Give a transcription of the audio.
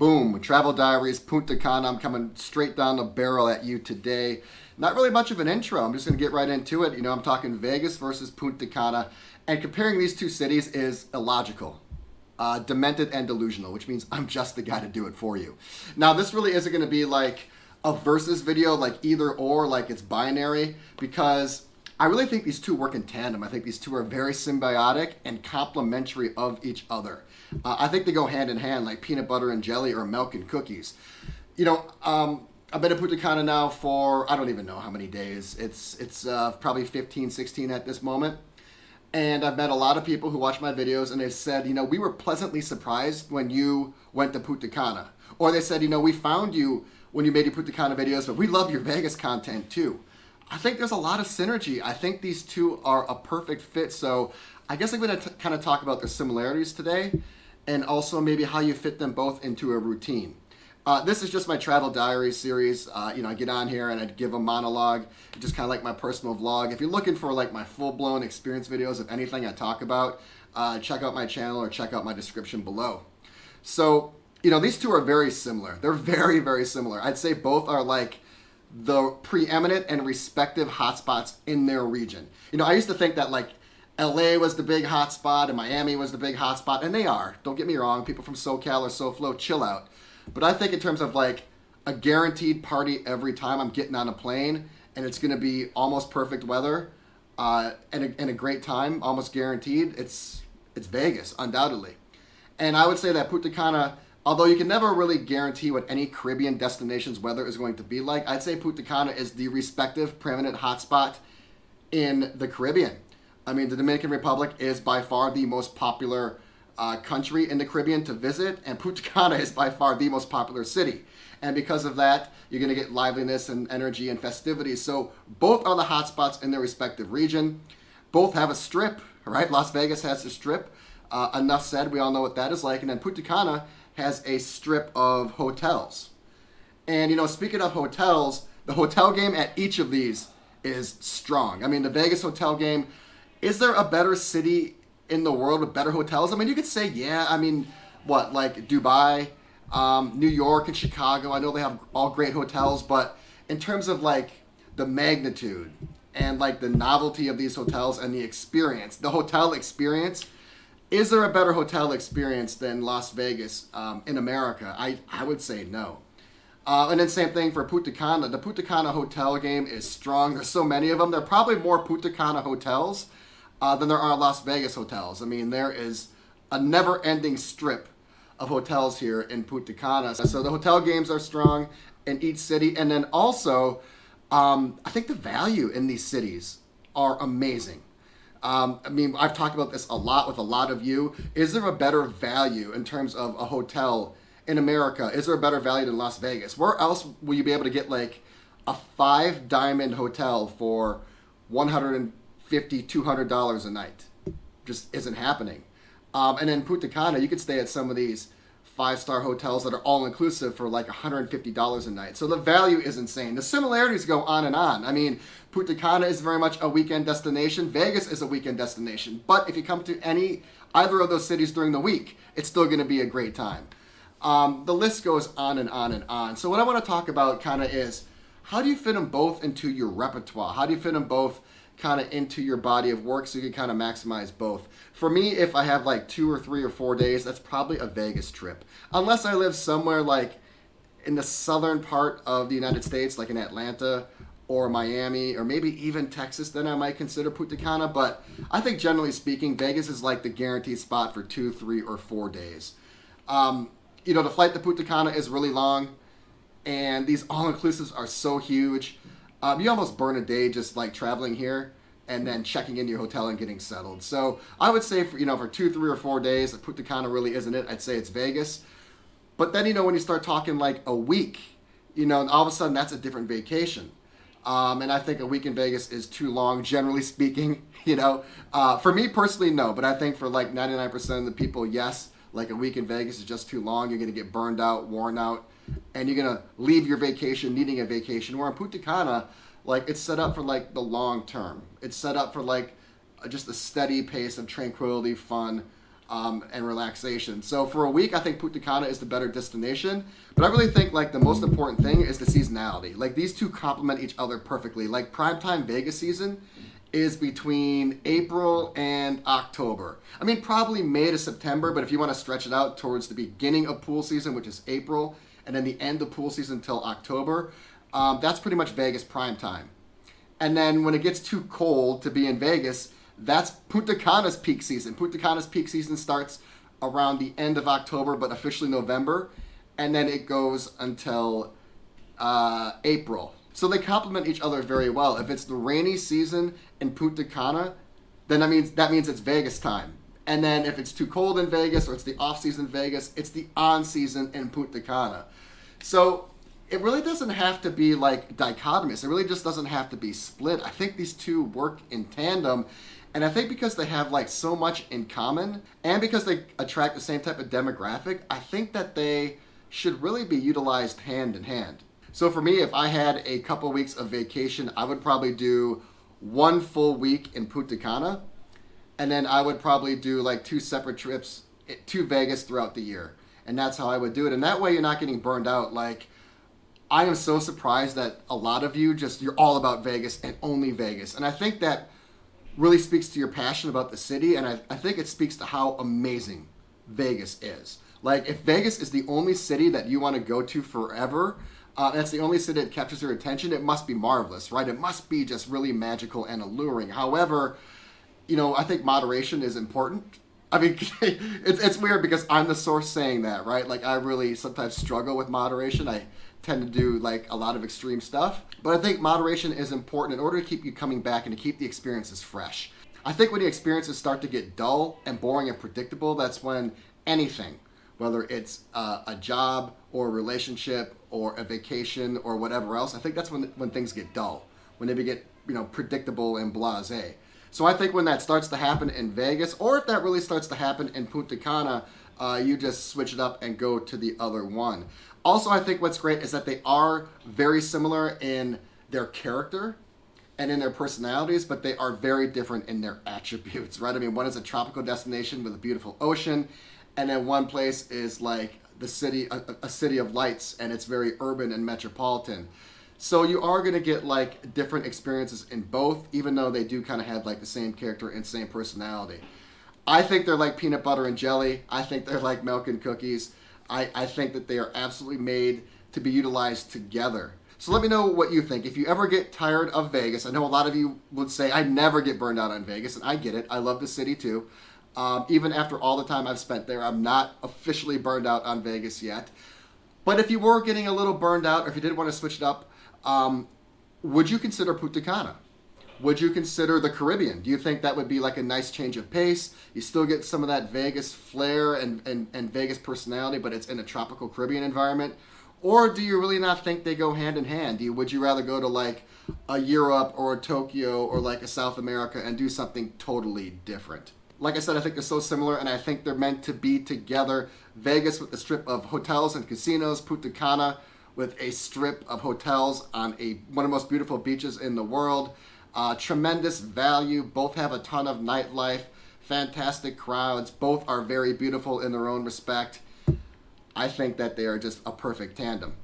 Boom, Travel Diaries, Punta Cana. I'm coming straight down the barrel at you today. Not really much of an intro. I'm just going to get right into it. I'm talking Vegas versus Punta Cana. And comparing these two cities is illogical, demented and delusional, which means I'm just the guy to do it for you. Now, this really isn't going to be like a versus video, like either or, like it's binary, because I really think these two work in tandem. I think these two are very symbiotic and complementary of each other. I think they go hand in hand like peanut butter and jelly or milk and cookies. I've been in Punta Cana now for, I don't even know how many days. It's probably 15, 16 at this moment. And I've met a lot of people who watch my videos and they've said, we were pleasantly surprised when you went to Punta Cana. Or they said, we found you when you made your Punta Cana videos, but we love your Vegas content too. I think there's a lot of synergy. I think these two are a perfect fit. So I guess I'm going to kind of talk about their similarities today and also maybe how you fit them both into a routine. This is just my travel diary series. I get on here and I give a monologue, just kind of like my personal vlog. If you're looking for like my full-blown experience videos of anything I talk about, check out my channel or check out my description below. So, these two are very similar. They're very, very similar. I'd say both are like the preeminent and respective hotspots in their region. I used to think that like LA was the big hotspot and Miami was the big hotspot, and they are. Don't get me wrong. People from SoCal or SoFlo, chill out. But I think in terms of like a guaranteed party every time I'm getting on a plane and it's going to be almost perfect weather and a great time, almost guaranteed, it's Vegas, undoubtedly. And I would say that Punta Cana, although you can never really guarantee what any Caribbean destination's weather is going to be like, I'd say Punta Cana is the respective preeminent hotspot in the Caribbean. I mean, the Dominican Republic is by far the most popular country in the Caribbean to visit, and Punta Cana is by far the most popular city. And because of that, you're going to get liveliness and energy and festivities. So both are the hotspots in their respective region. Both have a strip, right? Las Vegas has a strip. Enough said, we all know what that is like. And then Punta Cana has a strip of hotels. And, speaking of hotels, the hotel game at each of these is strong. I mean, the Vegas hotel game, is there a better city in the world with better hotels? I mean, you could say, yeah. I mean, what, like Dubai, New York, and Chicago? I know they have all great hotels, but in terms of like the magnitude and like the novelty of these hotels and the experience, the hotel experience, is there a better hotel experience than Las Vegas in America? I would say no. And then same thing for Punta Cana. The Punta Cana hotel game is strong. There's so many of them. There are probably more Punta Cana hotels than there are Las Vegas hotels. I mean, there is a never-ending strip of hotels here in Punta Cana. So the hotel games are strong in each city. And then also, I think the value in these cities are amazing. I mean, I've talked about this a lot with a lot of you. Is there a better value in terms of a hotel in America? Is there a better value than Las Vegas? Where else will you be able to get like a 5-diamond hotel for $150, $200 a night? Just isn't happening. And in Punta Cana, you could stay at some of these 5-star hotels that are all-inclusive for like $150 a night. So the value is insane. The similarities go on and on. I mean, Punta Cana is very much a weekend destination. Vegas is a weekend destination. But if you come to either of those cities during the week, it's still going to be a great time. The list goes on and on and on. So what I want to talk about kind of is, how do you fit them both into your repertoire? How do you fit them both kind of into your body of work so you can kind of maximize both? For me, if I have like 2 or 3 or 4 days, that's probably a Vegas trip. Unless I live somewhere like in the southern part of the United States, like in Atlanta or Miami or maybe even Texas, then I might consider Punta Cana. But I think generally speaking, Vegas is like the guaranteed spot for 2, 3, or 4 days. The flight to Punta Cana is really long, and these all-inclusives are so huge. You almost burn a day just like traveling here and then checking in your hotel and getting settled. So I would say for 2, 3, or 4 days, Punta Cana really isn't it. I'd say it's Vegas. But then when you start talking like a week, all of a sudden that's a different vacation. And I think a week in Vegas is too long, generally speaking. For me personally, no. But I think for like 99% of the people, yes. Like a week in Vegas is just too long. You're going to get burned out, worn out, and you're going to leave your vacation needing a vacation. Where in Punta Cana, like it's set up for like the long term. It's set up for like just a steady pace of tranquility, fun. and relaxation. So for a week, I think Punta Cana is the better destination. But I really think like the most important thing is the seasonality. Like these two complement each other perfectly. Like primetime Vegas season is between April and October. I mean, probably May to September, but if you want to stretch it out towards the beginning of pool season, which is April, and then the end of pool season until October, that's pretty much Vegas prime time. And then when it gets too cold to be in Vegas, that's Punta Cana's peak season. Punta Cana's peak season starts around the end of October, but officially November, and then it goes until April. So they complement each other very well. If it's the rainy season in Punta Cana, then that means it's Vegas time. And then if it's too cold in Vegas or it's the off-season Vegas, it's the on-season in Punta Cana. So it really doesn't have to be like dichotomous. It really just doesn't have to be split. I think these two work in tandem. And I think because they have like so much in common and because they attract the same type of demographic, I think that they should really be utilized hand in hand. So for me, if I had a couple weeks of vacation, I would probably do 1 full week in Punta Cana. And then I would probably do like 2 separate trips to Vegas throughout the year. And that's how I would do it. And that way you're not getting burned out. Like, I am so surprised that a lot of you you're all about Vegas and only Vegas. And I think that really speaks to your passion about the city, and I think it speaks to how amazing Vegas is. Like, if Vegas is the only city that you want to go to forever, that's the only city that captures your attention, it must be marvelous, right? It must be just really magical and alluring. However, I think moderation is important. I mean, it's weird because I'm the source saying that, right? Like, I really sometimes struggle with moderation. I tend to do like a lot of extreme stuff. But I think moderation is important in order to keep you coming back and to keep the experiences fresh. I think when the experiences start to get dull and boring and predictable, that's when anything, whether it's a job or a relationship or a vacation or whatever else, I think that's when things get dull, when they get predictable and blasé. So I think when that starts to happen in Vegas, or if that really starts to happen in Punta Cana, you just switch it up and go to the other one. Also, I think what's great is that they are very similar in their character and in their personalities, but they are very different in their attributes, right? I mean, one is a tropical destination with a beautiful ocean, and then one place is like the city, a city of lights, and it's very urban and metropolitan. So you are going to get like different experiences in both, even though they do kind of have like the same character and same personality. I think they're like peanut butter and jelly. I think they're like milk and cookies. I think that they are absolutely made to be utilized together. So let me know what you think. If you ever get tired of Vegas, I know a lot of you would say, I never get burned out on Vegas, and I get it. I love the city too. Even after all the time I've spent there, I'm not officially burned out on Vegas yet. But if you were getting a little burned out, or if you did want to switch it up, would you consider Punta Cana? Would you consider the Caribbean? Do you think that would be like a nice change of pace? You still get some of that Vegas flair and Vegas personality, but it's in a tropical Caribbean environment? Or do you really not think they go hand in hand? Would you rather go to like a Europe or a Tokyo or like a South America and do something totally different? Like I said, I think they're so similar, and I think they're meant to be together. Vegas with the strip of hotels and casinos, Punta Cana with a strip of hotels on one of the most beautiful beaches in the world. Tremendous value. Both have a ton of nightlife, fantastic crowds. Both are very beautiful in their own respect. I think that they are just a perfect tandem.